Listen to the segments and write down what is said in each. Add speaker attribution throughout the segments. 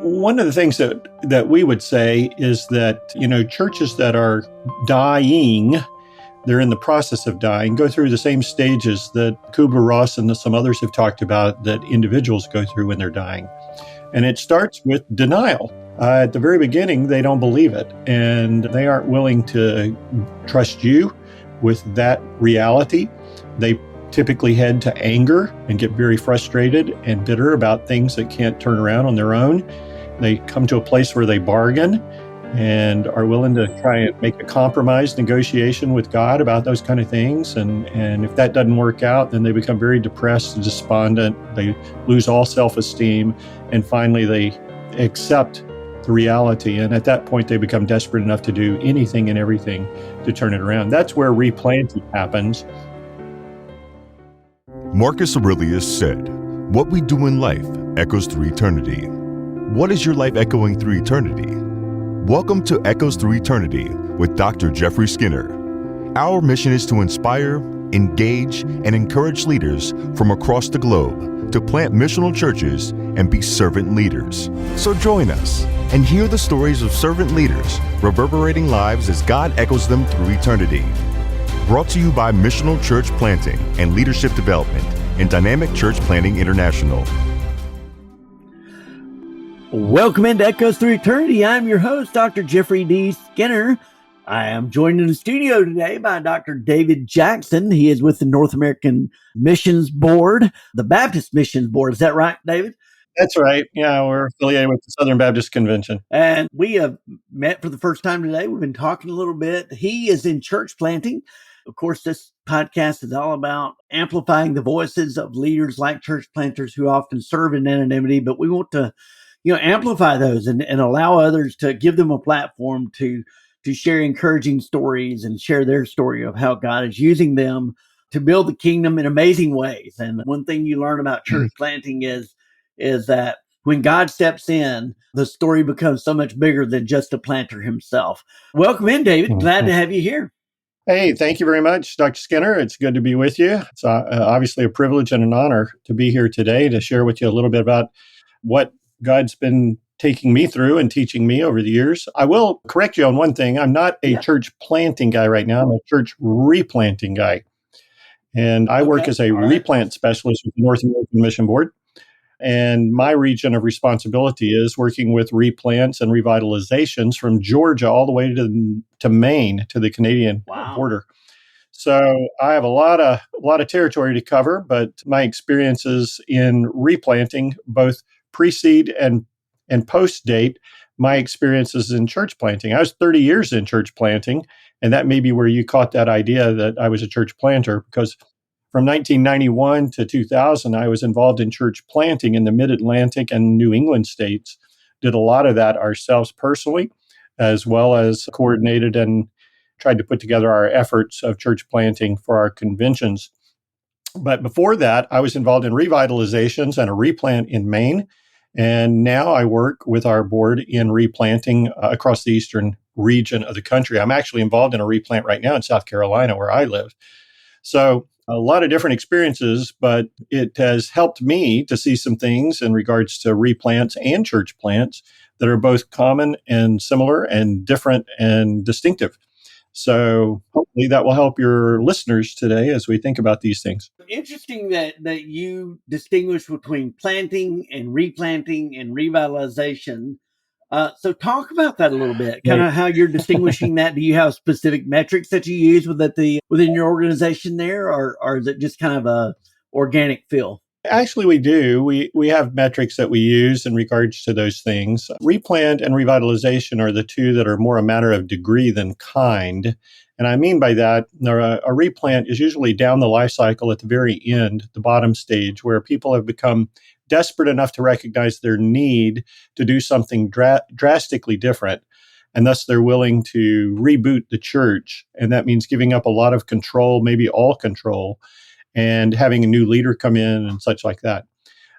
Speaker 1: One of the things that we would say is that, churches that are dying, they're in the process of dying, go through the same stages that Kubler-Ross and some others have talked about that individuals go through when they're dying. And it starts with denial. At the very beginning, they don't believe it, and they aren't willing to trust you with that reality. They typically head to anger and get very frustrated and bitter about things that can't turn around on their own. They come to a place where they bargain and are willing to try and make a compromise negotiation with God about those kind of things. And if that doesn't work out, then they become very depressed and despondent. They lose all self-esteem. And finally, they accept the reality. And at that point, they become desperate enough to do anything and everything to turn it around. That's where replanting happens.
Speaker 2: Marcus Aurelius said, "What we do in life echoes through eternity." What is your life echoing through eternity? Welcome to Echoes Through Eternity with Dr. Jeffrey Skinner. Our mission is to inspire, engage, and encourage leaders from across the globe to plant missional churches and be servant leaders. So join us and hear the stories of servant leaders reverberating lives as God echoes them through eternity. Brought to you by Missional Church Planting and Leadership Development and Dynamic Church Planting International.
Speaker 3: Welcome into Echoes Through Eternity. I'm your host, Dr. Jeffrey D. Skinner. I am joined in the studio today by Dr. David Jackson. He is with the North American Missions Board, the Baptist Missions Board. Is that right, David?
Speaker 1: That's right. Yeah, we're affiliated with the Southern Baptist Convention.
Speaker 3: And we have met for the first time today. We've been talking a little bit. He is in church planting. Of course, this podcast is all about amplifying the voices of leaders like church planters who often serve in anonymity, but we want to amplify those and allow others to give them a platform to share encouraging stories and share their story of how God is using them to build the kingdom in amazing ways. And one thing you learn about church planting is that when God steps in, the story becomes so much bigger than just the planter himself. Welcome in, David. Glad to have you here.
Speaker 1: Hey, thank you very much, Dr. Skinner. It's good to be with you. It's obviously a privilege and an honor to be here today to share with you a little bit about what God's been taking me through and teaching me over the years. I will correct you on one thing. I'm not a church planting guy right now. I'm a church replanting guy. And I work as a replant specialist with the North American Mission Board. And my region of responsibility is working with replants and revitalizations from Georgia all the way to Maine, to the Canadian border. So I have a lot of territory to cover, but my experiences in replanting, both pre-seed and post-date, my experiences in church planting. I was 30 years in church planting, and that may be where you caught that idea that I was a church planter, because from 1991 to 2000, I was involved in church planting in the Mid-Atlantic and New England states. Did a lot of that ourselves personally, as well as coordinated and tried to put together our efforts of church planting for our conventions. But before that, I was involved in revitalizations and a replant in Maine. And now I work with our board in replanting across the eastern region of the country. I'm actually involved in a replant right now in South Carolina, where I live. So a lot of different experiences, but it has helped me to see some things in regards to replants and church plants that are both common and similar and different and distinctive. So hopefully that will help your listeners today as we think about these things.
Speaker 3: Interesting that you distinguish between planting and replanting and revitalization. So talk about that a little bit, kind of how you're distinguishing that. Do you have specific metrics that you use within your organization there, or is it just kind of a organic feel?
Speaker 1: Actually, we do. We have metrics that we use in regards to those things. Replant and revitalization are the two that are more a matter of degree than kind. And I mean by that, a replant is usually down the life cycle at the very end, the bottom stage, where people have become desperate enough to recognize their need to do something drastically different. And thus they're willing to reboot the church. And that means giving up a lot of control, maybe all control, and having a new leader come in and such like that.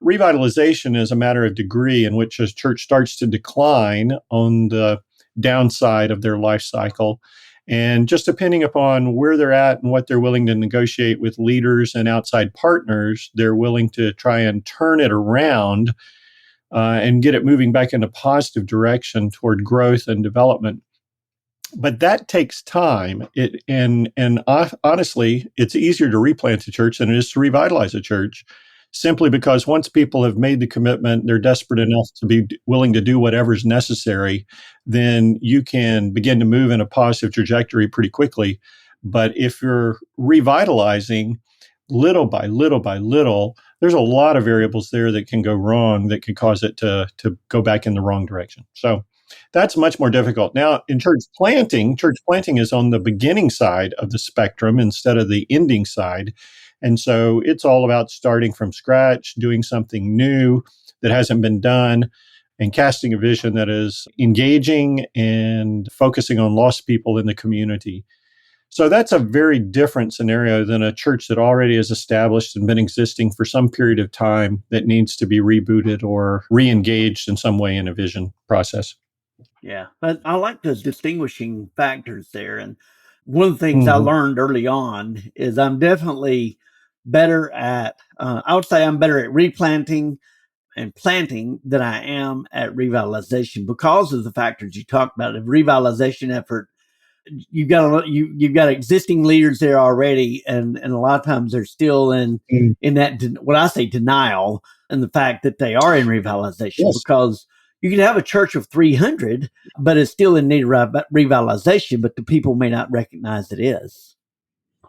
Speaker 1: Revitalization is a matter of degree in which a church starts to decline on the downside of their life cycle. And just depending upon where they're at and what they're willing to negotiate with leaders and outside partners, they're willing to try and turn it around and get it moving back in a positive direction toward growth and development. But that takes time. Honestly, it's easier to replant a church than it is to revitalize a church, simply because once people have made the commitment, they're desperate enough to be willing to do whatever's necessary, then you can begin to move in a positive trajectory pretty quickly. But if you're revitalizing little by little by little, there's a lot of variables there that can go wrong that can cause it to go back in the wrong direction. So that's much more difficult. Now, in church planting is on the beginning side of the spectrum instead of the ending side. And so it's all about starting from scratch, doing something new that hasn't been done, and casting a vision that is engaging and focusing on lost people in the community. So that's a very different scenario than a church that already is established and been existing for some period of time that needs to be rebooted or re-engaged in some way in a vision process.
Speaker 3: Yeah, but I like the distinguishing factors there. And one of the things I
Speaker 1: Mm-hmm.
Speaker 3: learned early on is I'm definitely better at, I would say I'm better at replanting and planting than I am at revitalization because of the factors you talked about. A revitalization effort, you've got existing leaders there already, and a lot of times they're still in that what I say denial and the fact that they are in revitalization,
Speaker 1: Yes.
Speaker 3: because you can have a church of 300, but it's still in need of revitalization, but the people may not recognize it is.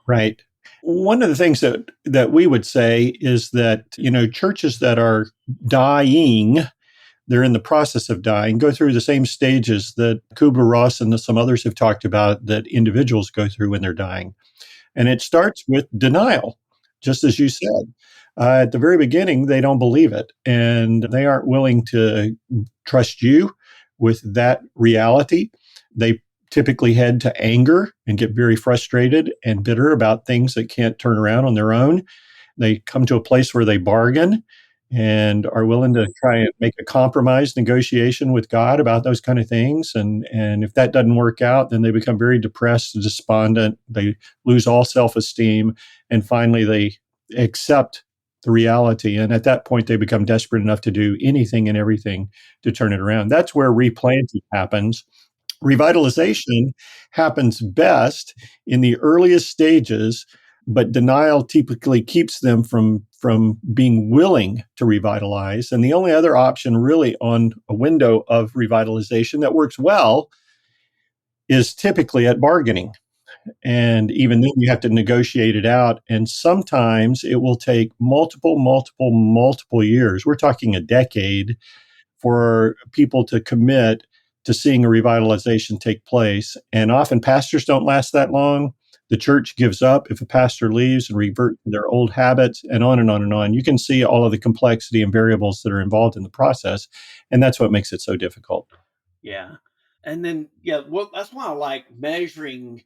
Speaker 1: Right. One of the things that we would say is that, churches that are dying, they're in the process of dying, go through the same stages that Kubler-Ross and some others have talked about that individuals go through when they're dying. And it starts with denial, just as you said. At the very beginning, they don't believe it, and they aren't willing to trust you with that reality. They typically head to anger and get very frustrated and bitter about things that can't turn around on their own. They come to a place where they bargain and are willing to try and make a compromise negotiation with God about those kind of things. And if that doesn't work out, then they become very depressed and despondent. They lose all self-esteem. And finally, they accept the reality. And at that point, they become desperate enough to do anything and everything to turn it around. That's where replanting happens. Revitalization happens best in the earliest stages, but denial typically keeps them from being willing to revitalize. And the only other option really on a window of revitalization that works well is typically at bargaining. And even then, you have to negotiate it out. And sometimes it will take multiple years. We're talking a decade for people to commit to seeing a revitalization take place. And often pastors don't last that long. The church gives up if a pastor leaves and revert to their old habits, and on and on and on. You can see all of the complexity and variables that are involved in the process. And that's what makes it so difficult.
Speaker 3: Yeah. And then, yeah, well, that's why I like measuring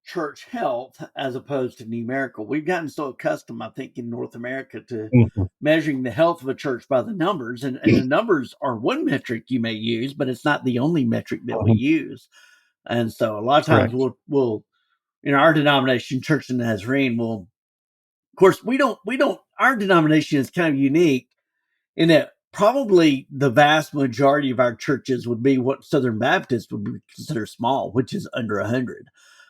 Speaker 3: church health as opposed to numerical. We've gotten so accustomed, I think, in North America to
Speaker 1: Mhm.
Speaker 3: measuring the health of a church by the numbers. And the numbers are one metric you may use, but it's not the only metric that we
Speaker 1: Mhm.
Speaker 3: use. And so a lot of times
Speaker 1: Correct.
Speaker 3: we'll in our denomination, Church in the Nazarene, will, of course, our denomination is kind of unique in that probably the vast majority of our churches would be what Southern Baptists would consider small, which is under 100.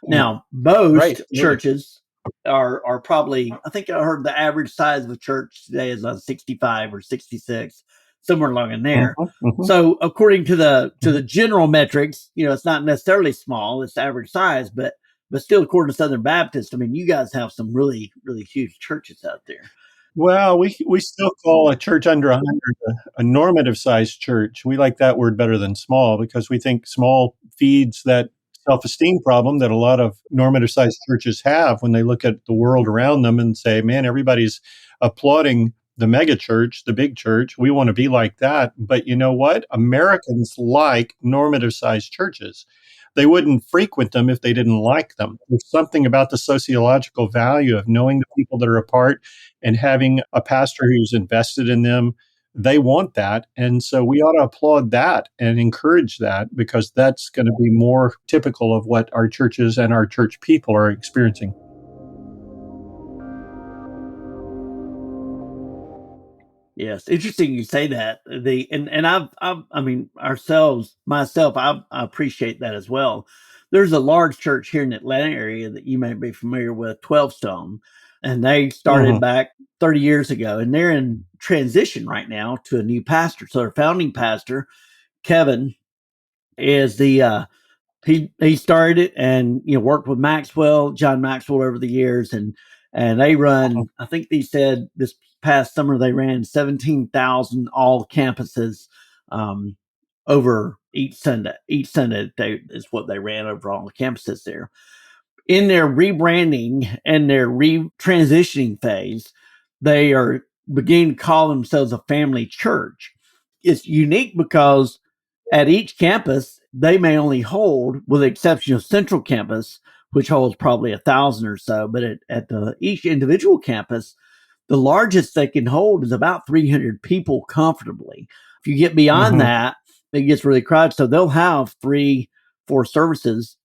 Speaker 3: Now,
Speaker 1: Right.
Speaker 3: most
Speaker 1: Absolutely.
Speaker 3: churches are probably, I think I heard the average size of a church today is 65 or 66, somewhere along in there.
Speaker 1: Mhm. Mhm.
Speaker 3: So according to the
Speaker 1: Mhm.
Speaker 3: general metrics, it's not necessarily small, it's average size, but still according to Southern Baptist, I mean, you guys have some really, really huge churches out there.
Speaker 1: Well, we still call a church under 100 a normative sized church. We like that word better than small because we think small feeds that self-esteem problem that a lot of normative sized churches have when they look at the world around them and say, "Man, everybody's applauding the mega church, the big church. We want to be like that." But you know what? Americans like normative sized churches. They wouldn't frequent them if they didn't like them. There's something about the sociological value of knowing the people that are a part and having a pastor who's invested in them. They want that. And so we ought to applaud that and encourage that because that's going to be more typical of what our churches and our church people are experiencing.
Speaker 3: Yes, interesting you say that. I mean, myself, I appreciate that as well. There's a large church here in the Atlanta area that you may be familiar with, 12 Stone, and they started
Speaker 1: Hmm.
Speaker 3: back 30 years ago, and they're in transition right now to a new pastor. So their founding pastor, Kevin, is the he started it, and worked with John Maxwell over the years, and they run. I think they said this past summer they ran 17,000 all campuses over each Sunday. Each Sunday is what they ran over all the campuses there. In their rebranding and their transitioning phase, they are beginning to call themselves a family church. It's unique because at each campus, they may only hold, with the exception of Central Campus, which holds probably 1,000 or so, but each individual campus, the largest they can hold is about 300 people comfortably. If you get beyond
Speaker 1: Hmm.
Speaker 3: that, it gets really crowded. So they'll have 4 services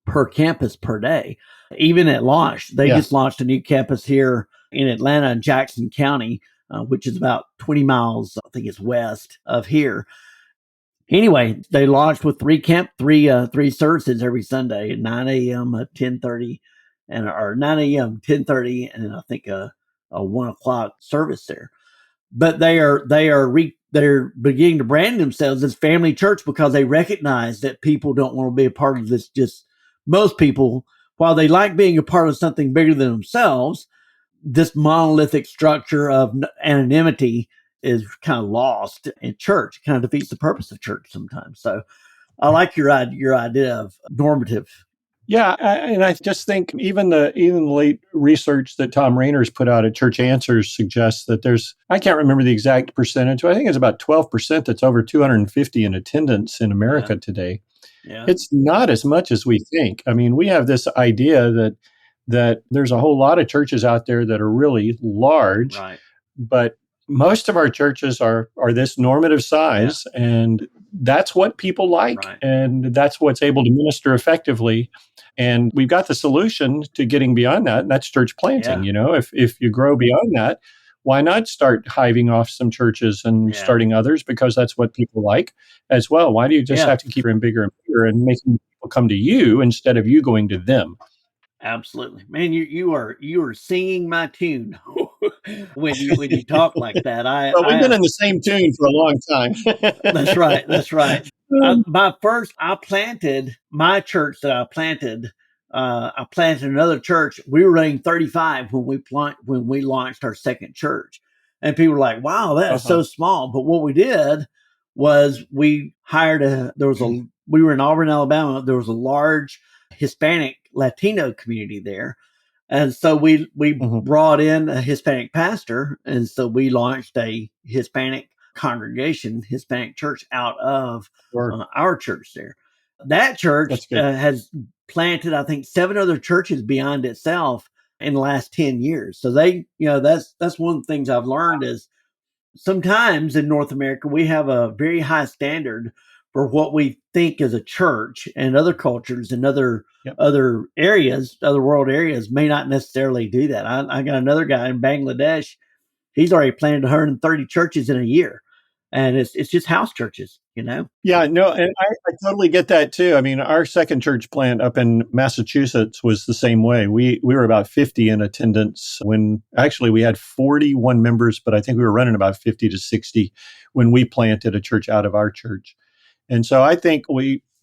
Speaker 3: per campus per day. Even at launch, they
Speaker 1: Yeah.
Speaker 3: just launched a new campus here in Atlanta, in Jackson County, which is about 20 miles, I think it's west of here. Anyway, they launched with three services every Sunday at 9 a.m., 10:30, or 9 a.m., 10:30, and I think a 1 o'clock service there. But they're beginning to brand themselves as family church because they recognize that people don't want to be a part of this. Just most people, while they like being a part of something bigger than themselves, this monolithic structure of anonymity is kind of lost in church. It kind of defeats the purpose of church sometimes. So I like your idea of normative.
Speaker 1: Yeah, and I just think even the late research that Tom Rainer's put out at Church Answers suggests that I can't remember the exact percentage, but I think it's about 12% that's over 250 in attendance in
Speaker 3: Yeah,
Speaker 1: America today.
Speaker 3: yeah,
Speaker 1: It's not as much as we think. I mean, we have this idea that there's a whole lot of churches out there that are really large,
Speaker 3: right,
Speaker 1: but most of our churches are this normative
Speaker 3: yeah,
Speaker 1: size, and that's what people like,
Speaker 3: right,
Speaker 1: and that's what's able to minister effectively. And we've got the solution to getting beyond that, and that's church planting.
Speaker 3: yeah,
Speaker 1: If you grow beyond that, why not start hiving off some churches and
Speaker 3: yeah,
Speaker 1: starting others, because that's what people like as well? Why do you just
Speaker 3: yeah.
Speaker 1: have to keep it bigger and bigger and making people come to you instead of you going to them?
Speaker 3: Absolutely, man. You are singing my tune when you talk like that.
Speaker 1: Well, we've been in the same tune for a long
Speaker 3: That's
Speaker 1: time.
Speaker 3: right. That's right. I planted my church that I planted. I planted another church. We were running 35 when we launched our second church, and people were like, "Wow, that is
Speaker 1: Uh-huh.
Speaker 3: so small." But what we did was we hired a. There was a. We were in Auburn, Alabama. There was a large Hispanic Latino community there, and so we
Speaker 1: Mhm.
Speaker 3: brought in a Hispanic pastor, and so we launched a Hispanic congregation, Hispanic church out of
Speaker 1: Sure.
Speaker 3: our church there. That church
Speaker 1: That's good.
Speaker 3: has planted, I think, 7 other churches beyond itself in the last 10 years. So that's one of the things I've learned is sometimes in North America, we have a very high standard for what we think is a church, and other cultures and
Speaker 1: Yep.
Speaker 3: other world areas may not necessarily do that. I got another guy in Bangladesh. He's already planted 130 churches in a year, and it's just house churches.
Speaker 1: Yeah, no, and I totally get that too. I mean, our second church plant up in Massachusetts was the same way. We were about 50 in attendance when actually we had 41 members, but I think we were running about 50 to 60 when we planted a church out of our church. And so I think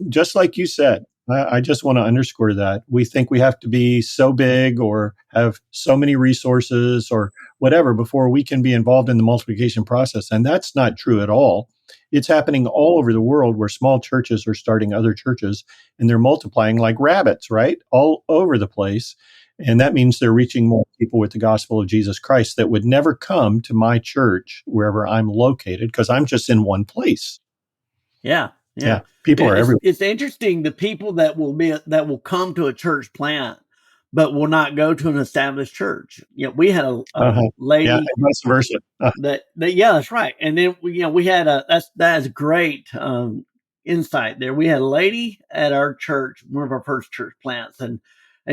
Speaker 1: just like you said, I just want to underscore that. We think we have to be so big or have so many resources or whatever before we can be involved in the multiplication process. And that's not true at all. It's happening all over the world where small churches are starting other churches and they're multiplying like rabbits, right? All over the place. And that means they're reaching more people with the gospel of Jesus Christ that would never come to my church wherever I'm located because I'm just in one place.
Speaker 3: Yeah, yeah.
Speaker 1: Yeah, people are
Speaker 3: It's
Speaker 1: everywhere.
Speaker 3: it's interesting the people that will come to a church plant, but will not go to an established church. We had a
Speaker 1: Uh-huh. Yeah,
Speaker 3: lady
Speaker 1: and vice versa.
Speaker 3: that yeah, that's right. And then we had that is great insight there. We had a lady at our church, one of our first church plants, and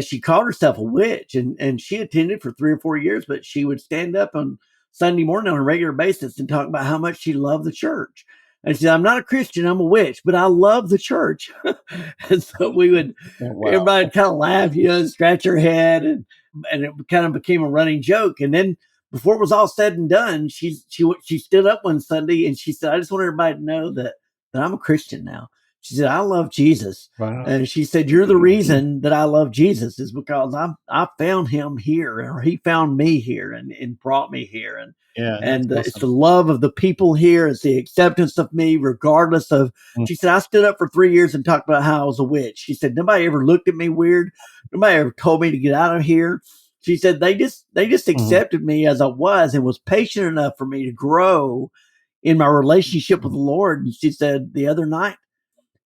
Speaker 3: she called herself a witch, and she attended for 3 or 4 years, but she would stand up on Sunday morning on a regular basis and talk about how much she loved the church. And she said, I'm not a Christian, I'm a witch, but I love the church. And so we would,
Speaker 1: Oh, wow.
Speaker 3: everybody kind of laugh, scratch her head. And it kind of became a running joke. And then before it was all said and done, she stood up one Sunday and she said, I just want everybody to know that I'm a Christian now. She said, I love Jesus.
Speaker 1: Wow.
Speaker 3: And she said, you're the reason that I love Jesus is because I found him here, or he found me here and brought me here.
Speaker 1: Yeah,
Speaker 3: And
Speaker 1: that's
Speaker 3: it's the
Speaker 1: awesome.
Speaker 3: love of the people here. It's the acceptance of me, regardless of,
Speaker 1: Mm.
Speaker 3: she said, I stood up for 3 years and talked about how I was a witch. She said, nobody ever looked at me weird. Nobody ever told me to get out of here. She said, they just accepted me as I was and was patient enough for me to grow in my relationship with the Lord. And she said, the other night,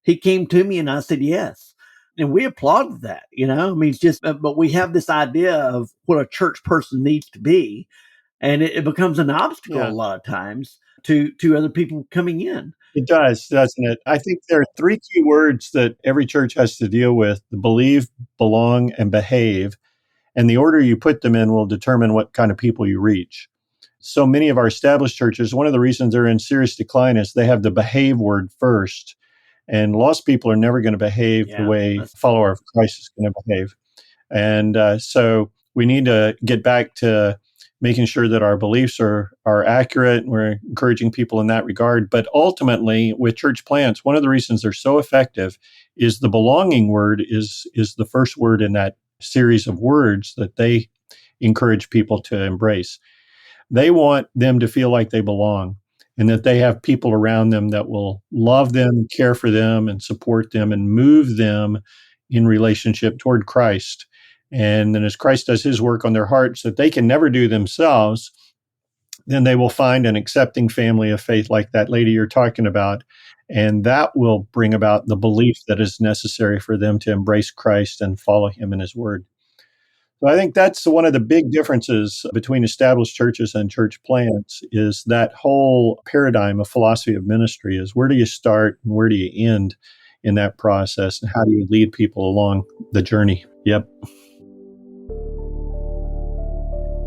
Speaker 3: he came to me and I said, yes. And we applauded that, I mean, it's just, but we have this idea of what a church person needs to be. And it becomes an obstacle a
Speaker 1: Yeah,
Speaker 3: lot of times to other people coming in.
Speaker 1: it does, doesn't it? I think there are three key words that every church has to deal with: the believe, belong, and behave. And the order you put them in will determine what kind of people you reach. So many of our established churches, one of the reasons they're in serious decline is they have the behave word first. And lost people are never going to behave the
Speaker 3: Yeah.
Speaker 1: way a follower of Christ is going to behave. And so we need to get back to making sure that our beliefs are accurate. We're encouraging people in that regard. But ultimately, with church plants, one of the reasons they're so effective is the belonging word is the first word in that series of words that they encourage people to embrace. They want them to feel like they belong and that they have people around them that will love them, care for them, and support them and move them in relationship toward Christ. And then as Christ does his work on their hearts that they can never do themselves, then they will find an accepting family of faith like that lady you're talking about. And that will bring about the belief that is necessary for them to embrace Christ and follow him in his word. So I think that's one of the big differences between established churches and church plants is that whole paradigm of philosophy of ministry is where do you start and where do you end in that process and how do you lead people along the journey? Yep.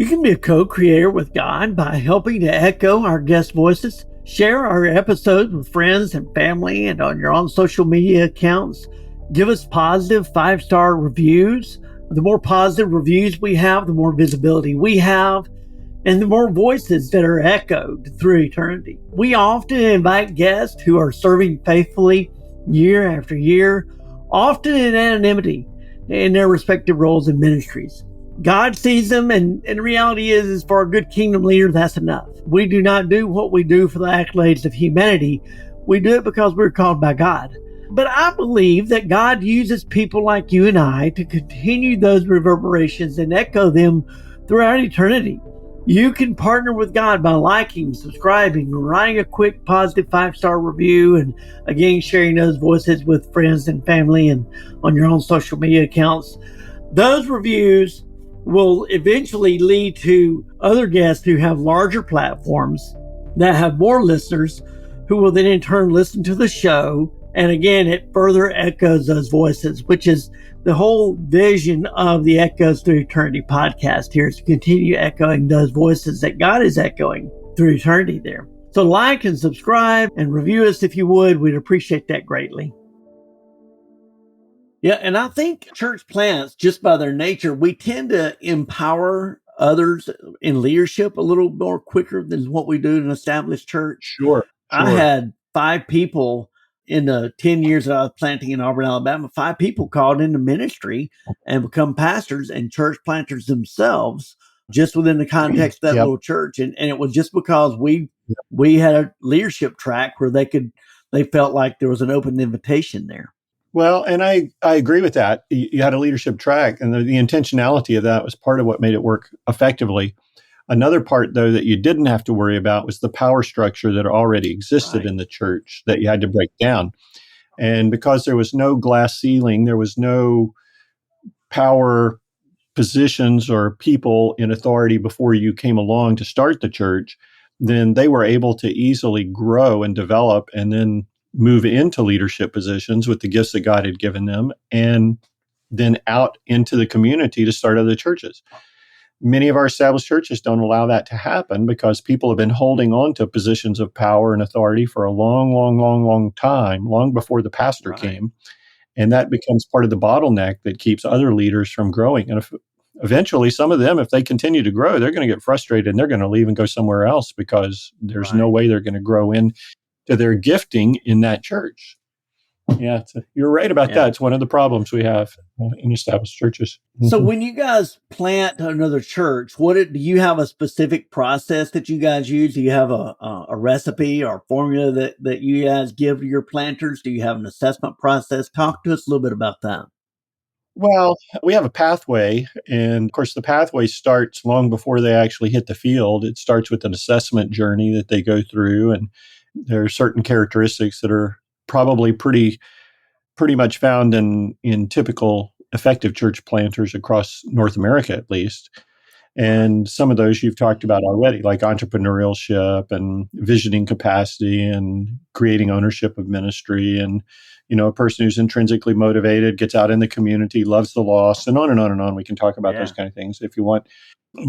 Speaker 3: You can be a co-creator with God by helping to echo our guest voices, share our episodes with friends and family and on your own social media accounts. Give us positive 5-star reviews. The more positive reviews we have, the more visibility we have, and the more voices that are echoed through eternity. We often invite guests who are serving faithfully year after year, often in anonymity in their respective roles and ministries. God sees them, and the reality is for a good kingdom leader, that's enough. We do not do what we do for the accolades of humanity. We do it because we're called by God. But I believe that God uses people like you and I to continue those reverberations and echo them throughout eternity. You can partner with God by liking, subscribing, writing a quick positive 5-star review, and again, sharing those voices with friends and family and on your own social media accounts. Those reviews will eventually lead to other guests who have larger platforms that have more listeners who will then in turn listen to the show. And again, it further echoes those voices, which is the whole vision of the Echoes Through Eternity podcast here, is to continue echoing those voices that God is echoing through eternity there. So like and subscribe and review us if you would. We'd appreciate that greatly. Yeah, and I think church plants, just by their nature, we tend to empower others in leadership a little more quicker than what we do in an established church.
Speaker 1: Sure.
Speaker 3: I had 5 people in the 10 years that I was planting in Auburn, Alabama, 5 people called into ministry and become pastors and church planters themselves, just within the context of that
Speaker 1: Yep.
Speaker 3: little church. And it was just because we had a leadership track where they felt like there was an open invitation there.
Speaker 1: Well, and I agree with that. You had a leadership track, and the intentionality of that was part of what made it work effectively. Another part, though, that you didn't have to worry about was the power structure that already existed in the church that you had to break down. And because there was no glass ceiling, there was no power positions or people in authority before you came along to start the church, then they were able to easily grow and develop and then move into leadership positions with the gifts that God had given them and then out into the community to start other churches. Many of our established churches don't allow that to happen because people have been holding on to positions of power and authority for a long, long, long, long time, long before the pastor
Speaker 3: Right.
Speaker 1: came. And that becomes part of the bottleneck that keeps other leaders from growing. And if eventually some of them, if they continue to grow, they're going to get frustrated and they're going to leave and go somewhere else because there's no
Speaker 3: Right.
Speaker 1: way they're going to grow into their gifting in that church. Yeah, you're right about
Speaker 3: Yeah.
Speaker 1: that. It's one of the problems we have in established churches.
Speaker 3: So
Speaker 1: Mhm.
Speaker 3: when you guys plant another church, do you have a specific process that you guys use? Do you have a recipe or formula that you guys give to your planters? Do you have an assessment process? Talk to us a little bit about that.
Speaker 1: Well, we have a pathway, and of course, the pathway starts long before they actually hit the field. It starts with an assessment journey that they go through, and there are certain characteristics that are probably pretty much found in typical effective church planters across North America, at least.
Speaker 3: Right.
Speaker 1: And some of those you've talked about already, like entrepreneurship and visioning capacity and creating ownership of ministry. And, a person who's intrinsically motivated, gets out in the community, loves the lost, and on and on and on. We can talk about those
Speaker 3: Yeah.
Speaker 1: kind of things if you want.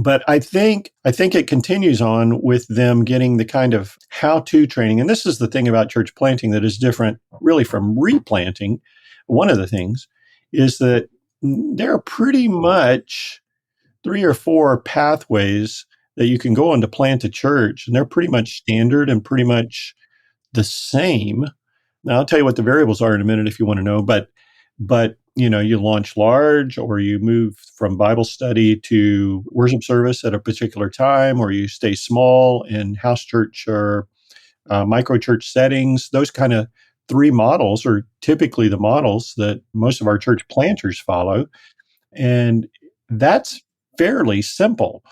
Speaker 1: But I think it continues on with them getting the kind of how-to training. And this is the thing about church planting that is different really from replanting. One of the things is that there are pretty much 3 or 4 pathways that you can go on to plant a church, and they're pretty much standard and pretty much the same. Now, I'll tell you what the variables are in a minute if you want to know, but you launch large, or you move from Bible study to worship service at a particular time, or you stay small in house church or micro church settings. Those kind of 3 models are typically the models that most of our church planters follow, and that's fairly simple.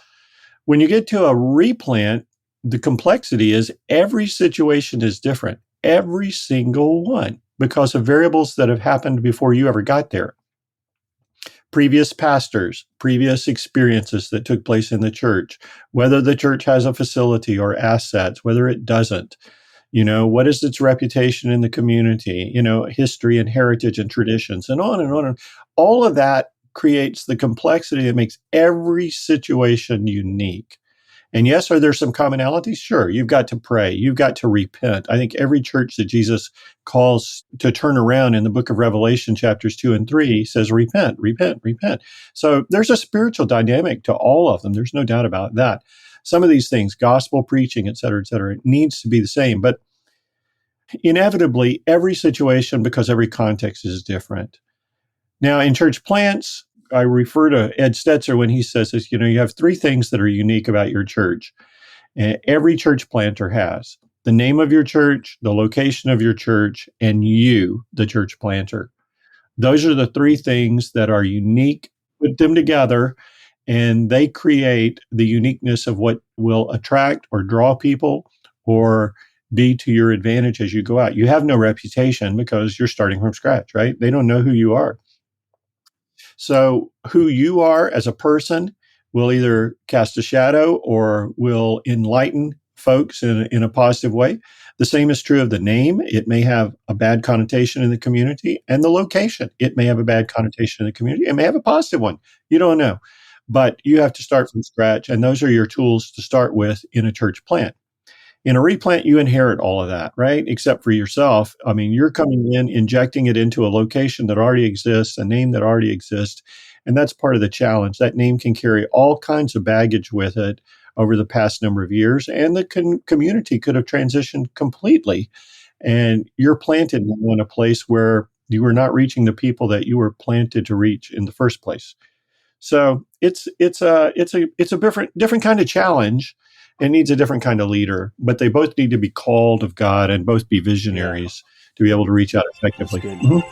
Speaker 1: When you get to a replant, the complexity is every situation is different, every single one, because of variables that have happened before you ever got there. Previous pastors, previous experiences that took place in the church, whether the church has a facility or assets, whether it doesn't, what is its reputation in the community, history and heritage and traditions, and on and on. And all of that creates the complexity that makes every situation unique. And yes, are there some commonalities? Sure. You've got to pray. You've got to repent. I think every church that Jesus calls to turn around in the book of Revelation, chapters 2 and 3, says, repent, repent, repent. So there's a spiritual dynamic to all of them. There's no doubt about that. Some of these things, gospel preaching, et cetera, it needs to be the same. But inevitably, every situation, because every context is different. Now, in church plants, I refer to Ed Stetzer when he says this, you have 3 things that are unique about your church. Every church planter has the name of your church, the location of your church, and you, the church planter. Those are the 3 things that are unique. Put them together, and they create the uniqueness of what will attract or draw people or be to your advantage as you go out. You have no reputation because you're starting from scratch, right? They don't know who you are. So, who you are as a person will either cast a shadow or will enlighten folks in a positive way. The same is true of the name. It may have a bad connotation in the community, and the location. It may have a bad connotation in the community. It may have a positive one. You don't know. But you have to start from scratch, and those are your tools to start with in a church plant. In a replant, you inherit all of that, right? Except for yourself. I mean, you're coming in, injecting it into a location that already exists, a name that already exists. And that's part of the challenge. That name can carry all kinds of baggage with it over the past number of years. And the community could have transitioned completely. And you're planted in a place where you were not reaching the people that you were planted to reach in the first place. So it's a different kind of challenge. It needs a different kind of leader, but they both need to be called of God and both be
Speaker 3: Yeah.
Speaker 1: visionaries to be able to reach out
Speaker 3: That's
Speaker 1: effectively.
Speaker 3: good.
Speaker 1: Mhm.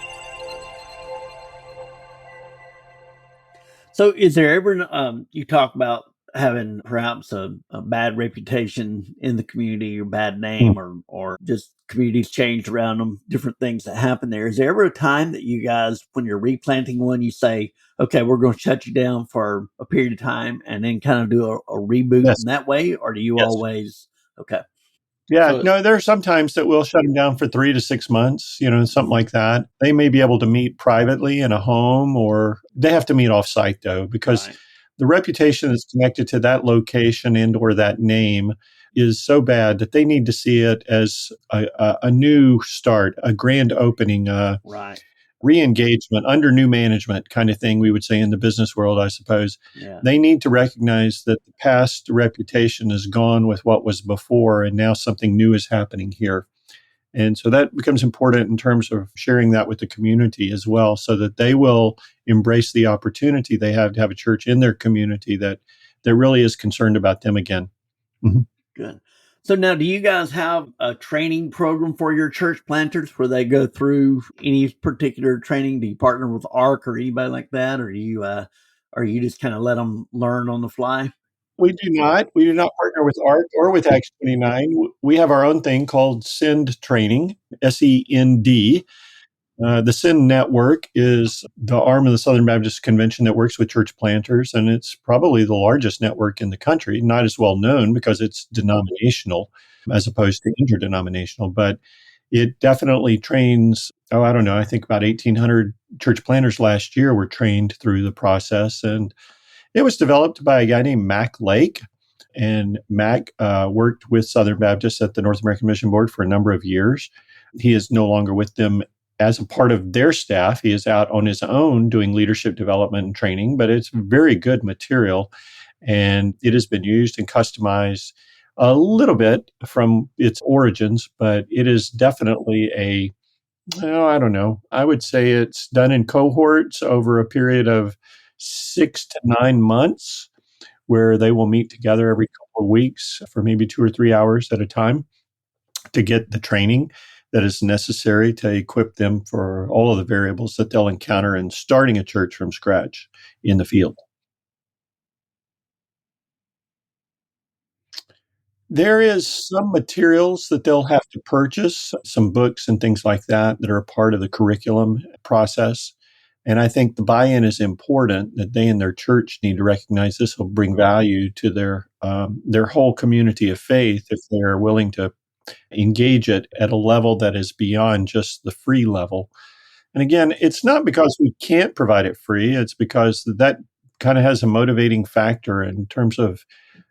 Speaker 3: So, is there ever, you talk about having perhaps a bad reputation in the community or bad
Speaker 1: Mm.
Speaker 3: name or just communities changed around them, different things that happen there. Is there ever a time that you guys, when you're replanting one, you say, okay, we're going to shut you down for a period of time and then kind of do a reboot
Speaker 1: Yes.
Speaker 3: in that way? Or do you
Speaker 1: Yes.
Speaker 3: always, okay.
Speaker 1: Yeah.
Speaker 3: So,
Speaker 1: No, there are some times that we'll shut them down for 3 to 6 months, something like that. They may be able to meet privately in a home, or they have to meet off site though, because
Speaker 3: right.
Speaker 1: the reputation that's connected to that location and or that name is so bad that they need to see it as a new start, a grand opening,
Speaker 3: Right.
Speaker 1: re-engagement under new management kind of thing we would say in the business world, I suppose.
Speaker 3: Yeah.
Speaker 1: They need to recognize that the past reputation is gone with what was before, and now something new is happening here. And so that becomes important in terms of sharing that with the community as well, so that they will embrace the opportunity they have to have a church in their community that really is concerned about them again. Mhm.
Speaker 3: Good. So now, do you guys have a training program for your church planters where they go through any particular training? Do you partner with ARC or anybody like that, or you just kind of let them learn on the fly?
Speaker 1: We do not. We do not partner with ARC or with Acts 29. We have our own thing called SEND Training, SEND. The SEND Network is the arm of the Southern Baptist Convention that works with church planters, and it's probably the largest network in the country. Not as well known because it's denominational as opposed to interdenominational, but it definitely trains. Oh, I don't know. I think about 1,800 church planters last year were trained through the process, and it was developed by a guy named Mac Lake. And Mac worked with Southern Baptists at the North American Mission Board for a number of years. He is no longer with them as a part of their staff. He is out on his own doing leadership development and training, but it's very good material. And it has been used and customized a little bit from its origins, but it is definitely oh, I don't know. I would say it's done in cohorts over a period of 6 to 9 months, where they will meet together every couple of weeks for maybe 2 or 3 hours at a time to get the training that is necessary to equip them for all of the variables that they'll encounter in starting a church from scratch in the field. There is some materials that they'll have to purchase, some books and things like that that are a part of the curriculum process. And I think the buy-in is important, that they and their church need to recognize this will bring value to their whole community of faith if they're willing to engage it at a level that is beyond just the free level. And again, it's not because we can't provide it free, it's because that kind of has a motivating factor in terms of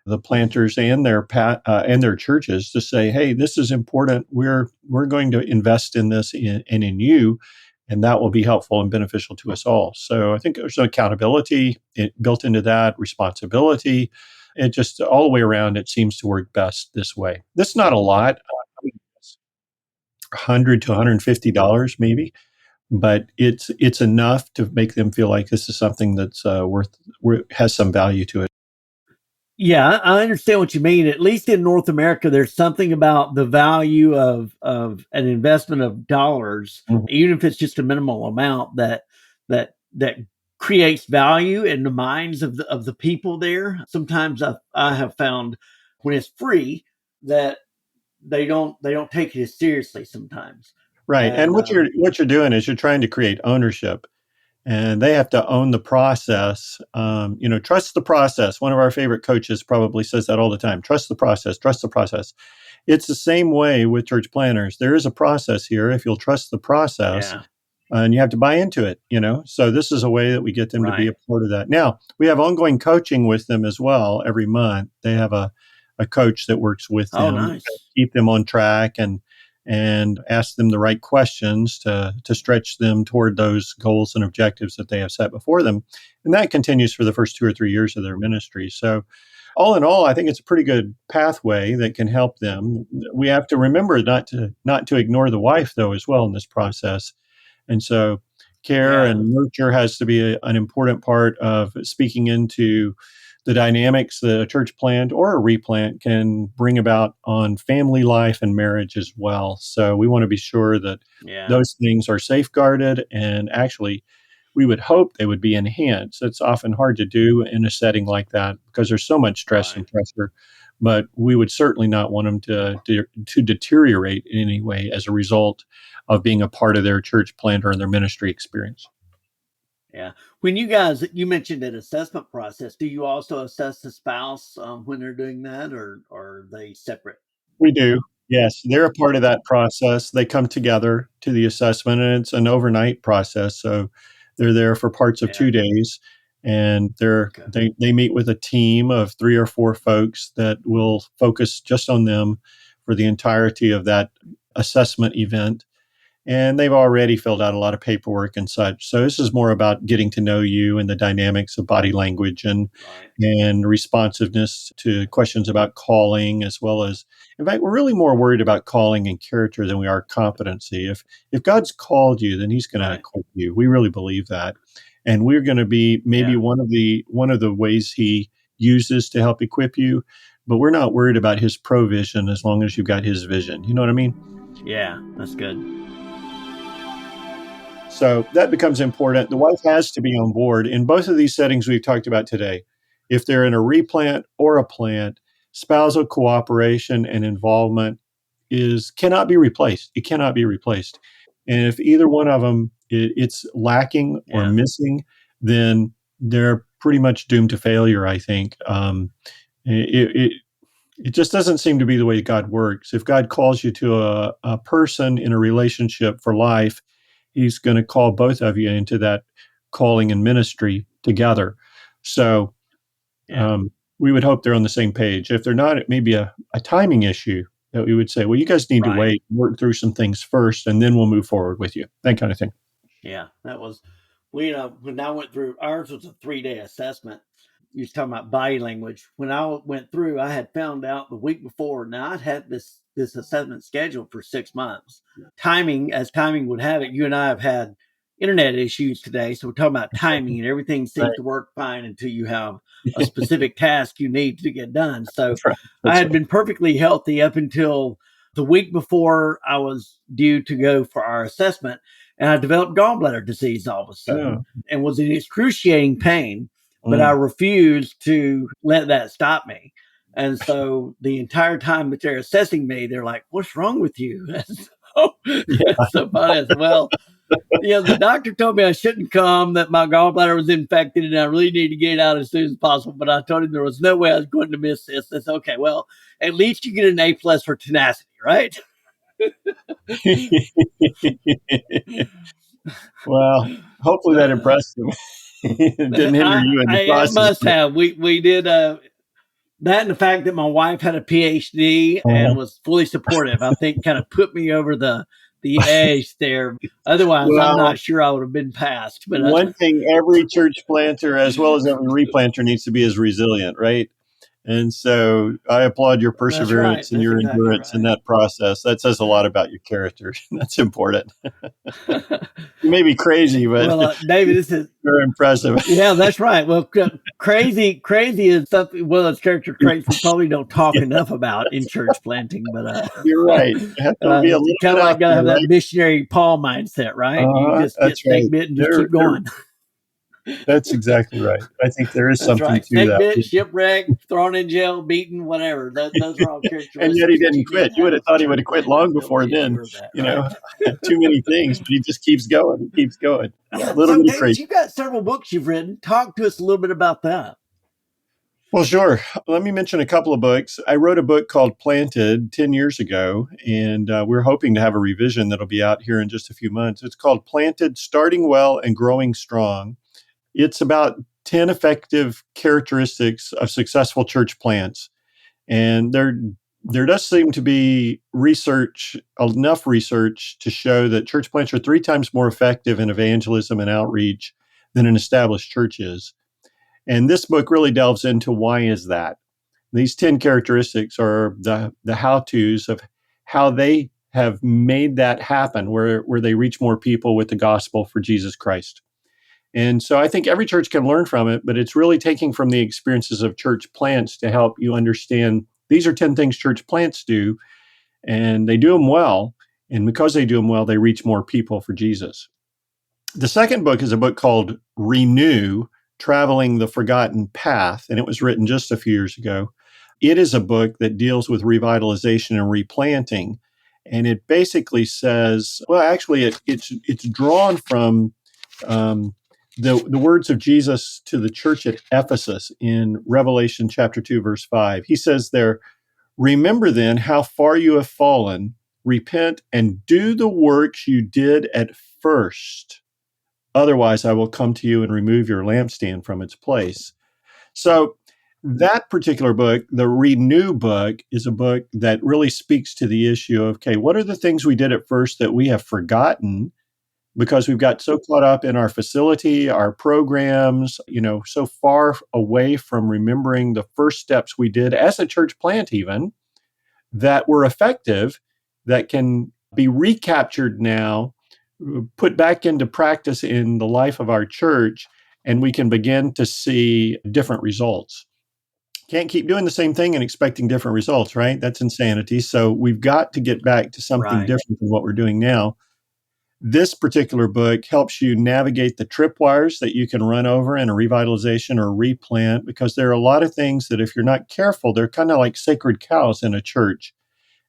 Speaker 1: the planters and and their churches to say, "Hey, this is important. We're going to invest in this and in you, and that will be helpful and beneficial to us all." So I think there's accountability built into that, responsibility. It just all the way around. It seems to work best this way. That's not a lot. I mean, it's $100 to $150 maybe, but it's enough to make them feel like this is something that's has some value to it.
Speaker 3: Yeah, I understand what you mean. At least in North America, there's something about the value of an investment of dollars,
Speaker 1: Mhm.
Speaker 3: even if it's just a minimal amount, that creates value in the minds of the people there. Sometimes I have found when it's free that they don't take it as seriously sometimes.
Speaker 1: Right. And
Speaker 3: And
Speaker 1: what you're doing is you're trying to create ownership, and they have to own the process. Trust the process. One of our favorite coaches probably says that all the time. Trust the process. Trust the process. It's the same way with church planners. There is a process here. If you'll trust the process,
Speaker 3: yeah,
Speaker 1: and you have to buy into it. So this is a way that we get them to be
Speaker 3: right.
Speaker 1: a part of that. Now, we have ongoing coaching with them as well every month. They have a coach that works with
Speaker 3: Oh,
Speaker 1: them to
Speaker 3: nice.
Speaker 1: keep them on track and ask them the right questions to stretch them toward those goals and objectives that they have set before them. And that continues for the first 2 or 3 years of their ministry. So all in all, I think it's a pretty good pathway that can help them. We have to remember not to ignore the wife though as well in this process. And so care
Speaker 3: Yeah,
Speaker 1: and nurture has to be an important part of speaking into the dynamics that a church plant or a replant can bring about on family life and marriage as well. So we want to be sure that
Speaker 3: yeah,
Speaker 1: those things are safeguarded, and actually we would hope they would be enhanced. It's often hard to do in a setting like that because there's so much stress
Speaker 3: right.
Speaker 1: and pressure, but we would certainly not want them to deteriorate in any way as a result of being a part of their church plant or their ministry experience.
Speaker 3: Yeah. You mentioned an assessment process. Do you also assess the spouse when they're doing that, or are they separate?
Speaker 1: We do. Yes, they're a part of that process. They come together to the assessment, and it's an overnight process, so they're there for parts of
Speaker 3: Yeah.
Speaker 1: 2 days, And
Speaker 3: Okay.
Speaker 1: they meet with a team of 3 or 4 folks that will focus just on them for the entirety of that assessment event. And they've already filled out a lot of paperwork and such. So this is more about getting to know you and the dynamics of body language
Speaker 3: Right.
Speaker 1: and responsiveness to questions about calling, as well as, in fact, we're really more worried about calling and character than we are competency. If God's called you, then He's going to
Speaker 3: Right.
Speaker 1: equip you. We really believe that, and we're going to be maybe
Speaker 3: Yeah.
Speaker 1: one of the ways He uses to help equip you. But we're not worried about His provision as long as you've got His vision. You know what I mean?
Speaker 3: Yeah. That's good.
Speaker 1: So that becomes important. The wife has to be on board in both of these settings we've talked about today. If they're in a replant or a plant, spousal cooperation and involvement is cannot be replaced. It cannot be replaced. And if either one of them it's lacking or
Speaker 3: Yeah.
Speaker 1: missing, then they're pretty much doomed to failure. I think it it just doesn't seem to be the way God works. If God calls you to a person in a relationship for life, He's going to call both of you into that calling and ministry together. So
Speaker 3: Yeah.
Speaker 1: um, we would hope they're on the same page. If they're not, it may be a timing issue that we would say, well, you guys need to
Speaker 3: Right.
Speaker 1: wait, work through some things first, and then we'll move forward with you. That kind of thing.
Speaker 3: Yeah. That was, we, when I went through, ours was a 3-day assessment. You was talking about body language. When I went through, I had found out the week before. Now I'd had this assessment scheduled for 6 months. Timing, as timing would have it, you and I have had internet issues today, so we're talking about timing, and everything seems
Speaker 1: Right.
Speaker 3: to work fine until you have a specific task you need to get done. So
Speaker 1: That's right.
Speaker 3: I
Speaker 1: That's
Speaker 3: had
Speaker 1: right.
Speaker 3: been perfectly healthy up until the week before I was due to go for our assessment, and I developed gallbladder disease all of a sudden
Speaker 1: Oh,
Speaker 3: and was in excruciating pain, but I
Speaker 1: mm.
Speaker 3: refused to let that stop me. And so the entire time that they're assessing me, they're like, "What's wrong with you?" So it's so funny. I said, "Well, the doctor told me I shouldn't come, that my gallbladder was infected, and I really need to get it out as soon as possible. But I told him there was no way I was going to miss this." That's okay. Well, at least you get an A plus for tenacity, right?
Speaker 1: Well, hopefully that impressed him. It didn't hinder you in the
Speaker 3: It
Speaker 1: process.
Speaker 3: must have. We did that, and the fact that my wife had a PhD and
Speaker 1: Uh,
Speaker 3: was fully supportive, I think, kind of put me over the edge there. Otherwise, I'm
Speaker 1: well,
Speaker 3: not sure I would have been passed. But
Speaker 1: one thing every church planter, as well as every replanter, needs to be is resilient, right? And so I applaud your
Speaker 3: that's right.
Speaker 1: perseverance and
Speaker 3: That's
Speaker 1: your
Speaker 3: exactly
Speaker 1: endurance in
Speaker 3: right.
Speaker 1: that process. That says a lot about your character. That's important. You may be crazy, but
Speaker 3: Well, David, this is
Speaker 1: you're impressive.
Speaker 3: yeah, that's right. Well, crazy is something. Well, it's character traits we probably don't talk enough about in church planting, but
Speaker 1: You're right. You have to be a little
Speaker 3: kind
Speaker 1: bit
Speaker 3: of like
Speaker 1: out
Speaker 3: gotta
Speaker 1: there,
Speaker 3: have that
Speaker 1: right?
Speaker 3: missionary Paul mindset, right? You just get
Speaker 1: That's
Speaker 3: snake
Speaker 1: right.
Speaker 3: bit and just
Speaker 1: There,
Speaker 3: keep
Speaker 1: there,
Speaker 3: going.
Speaker 1: that's exactly right. I think there is
Speaker 3: That's
Speaker 1: something
Speaker 3: right.
Speaker 1: to
Speaker 3: Snake bit,
Speaker 1: that.
Speaker 3: shipwreck, thrown in jail, beaten, whatever. Those are all
Speaker 1: And yet he
Speaker 3: characteristics that
Speaker 1: didn't
Speaker 3: you need
Speaker 1: quit.
Speaker 3: to
Speaker 1: You would
Speaker 3: have
Speaker 1: have
Speaker 3: as a
Speaker 1: thought he would
Speaker 3: church
Speaker 1: have quit
Speaker 3: planter
Speaker 1: long
Speaker 3: to be able
Speaker 1: before
Speaker 3: to
Speaker 1: then.
Speaker 3: endure that,
Speaker 1: You
Speaker 3: right?
Speaker 1: know, too many things, but he just keeps going. He keeps going. A little
Speaker 3: So,
Speaker 1: bit of
Speaker 3: David,
Speaker 1: crazy.
Speaker 3: you've got several books you've written. Talk to us a little bit about that.
Speaker 1: Well, sure. Let me mention a couple of books. I wrote a book called Planted 10 years ago, and we're hoping to have a revision that'll be out here in just a few months. It's called Planted Starting Well and Growing Strong. It's about 10 effective characteristics of successful church plants. And there does seem to be enough research to show that church plants are 3 times more effective in evangelism and outreach than an established church is. And this book really delves into why is that. These 10 characteristics are the how-tos of how they have made that happen, where they reach more people with the gospel for Jesus Christ. And so I think every church can learn from it, but it's really taking from the experiences of church plants to help you understand these are 10 things church plants do, and they do them well. And because they do them well, they reach more people for Jesus. The second book is a book called Renew, Traveling the Forgotten Path, and it was written just a few years ago. It is a book that deals with revitalization and replanting. And it basically says, well, actually, it's drawn from um, the words of Jesus to the church at Ephesus in Revelation chapter 2, verse 5. He says there, remember then how far you have fallen, repent and do the works you did at first. Otherwise, I will come to you and remove your lampstand from its place. So that particular book, the Renew book, is a book that really speaks to the issue of, okay, what are the things we did at first that we have forgotten because we've got so caught up in our facility, our programs, so far away from remembering the first steps we did as a church plant even that were effective, that can be recaptured now, put back into practice in the life of our church, and we can begin to see different results. Can't keep doing the same thing and expecting different results, right? That's insanity. So we've got to get back to something
Speaker 3: Right.
Speaker 1: different than what we're doing now. This particular book helps you navigate the tripwires that you can run over in a revitalization or replant, because there are a lot of things that if you're not careful, they're kind of like sacred cows in a church.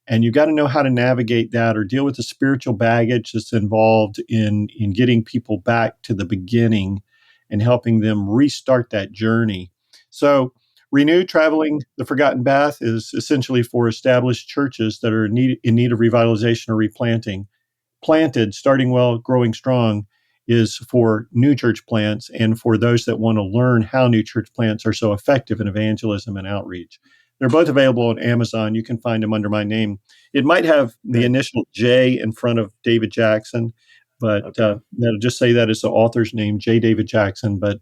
Speaker 1: And you got to know how to navigate that or deal with the spiritual baggage that's involved in getting people back to the beginning and helping them restart that journey. So Renew Traveling the Forgotten Path is essentially for established churches that are in need of revitalization or replanting. Planted, Starting Well, Growing Strong is for new church plants and for those that want to learn how new church plants are so effective in evangelism and outreach. They're both available on Amazon. You can find them under my name. It might have the initial J in front of David Jackson, but that'll just say that is the author's name, J. David Jackson. But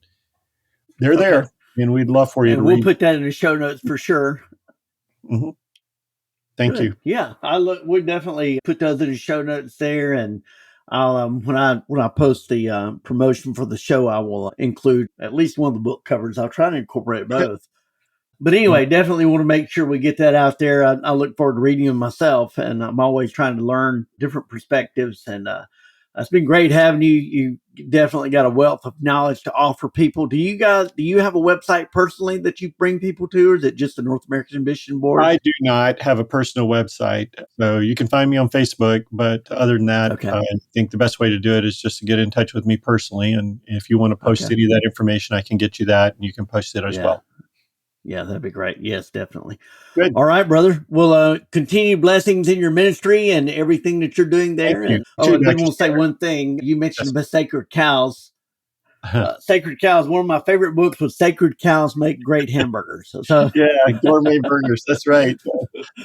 Speaker 1: they're there, and we'd love for you to read.
Speaker 3: We'll put that in the show notes for sure.
Speaker 1: Mm-hmm. Thank you.
Speaker 3: Yeah, we'll definitely put those in the show notes there, and I'll when I post the promotion for the show, I will include at least one of the book covers. I'll try to incorporate both. But anyway, definitely want to make sure we get that out there. I look forward to reading them myself, and I'm always trying to learn different perspectives. And it's been great having you. You definitely got a wealth of knowledge to offer people. Do you have a website personally that you bring people to, or is it just the North American Mission Board?
Speaker 1: I do not have a personal website, so you can find me on Facebook. But other than that, I think the best way to do it is just to get in touch with me personally. And if you want to post any of that information, I can get you that, and you can post it as well.
Speaker 3: Yeah, that'd be great. Yes, definitely.
Speaker 1: Good.
Speaker 3: All right, brother. Well, continue blessings in your ministry and everything that you're doing there.
Speaker 1: Thank you.
Speaker 3: I did want to say one thing. You mentioned about sacred cows. Sacred Cows. One of my favorite books was Sacred Cows Make Great Hamburgers. So
Speaker 1: yeah, gourmet burgers. That's right.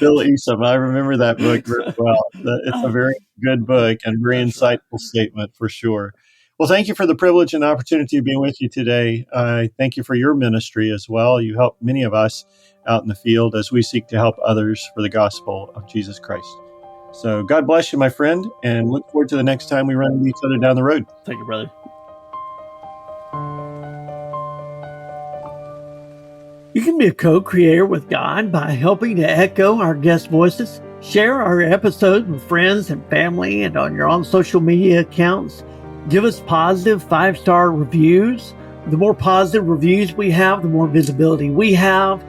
Speaker 1: Bill Esom. I remember that book very well. It's a very good book and very insightful statement for sure. Well, thank you for the privilege and opportunity of being with you today. I thank you for your ministry as well. You help many of us out in the field as we seek to help others for the gospel of Jesus Christ. So God bless you, my friend, and look forward to the next time we run into each other down the road.
Speaker 3: Thank you, brother. You can be a co-creator with God by helping to echo our guest voices, share our episodes with friends and family and on your own social media accounts. Give us positive 5-star reviews. The more positive reviews we have, the more visibility we have,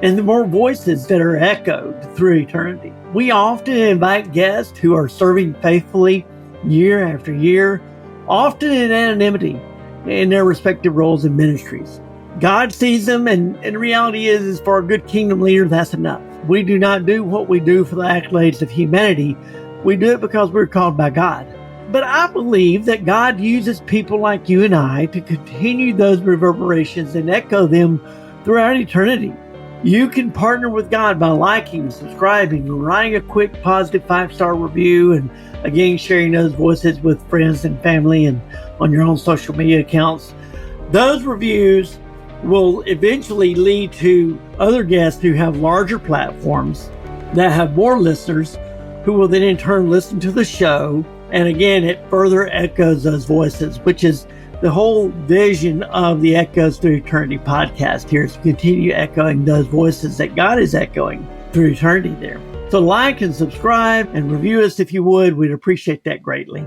Speaker 3: and the more voices that are echoed through eternity. We often invite guests who are serving faithfully year after year, often in anonymity in their respective roles in ministries. God sees them, and the reality is for a good kingdom leader, that's enough. We do not do what we do for the accolades of humanity. We do it because we're called by God. But I believe that God uses people like you and I to continue those reverberations and echo them throughout eternity. You can partner with God by liking, subscribing, writing a quick positive 5-star review, and again, sharing those voices with friends and family and on your own social media accounts. Those reviews will eventually lead to other guests who have larger platforms that have more listeners who will then in turn listen to the show. And again, it further echoes those voices, which is the whole vision of the Echoes Through Eternity podcast here, is to continue echoing those voices that God is echoing through eternity there. So like and subscribe and review us if you would. We'd appreciate that greatly.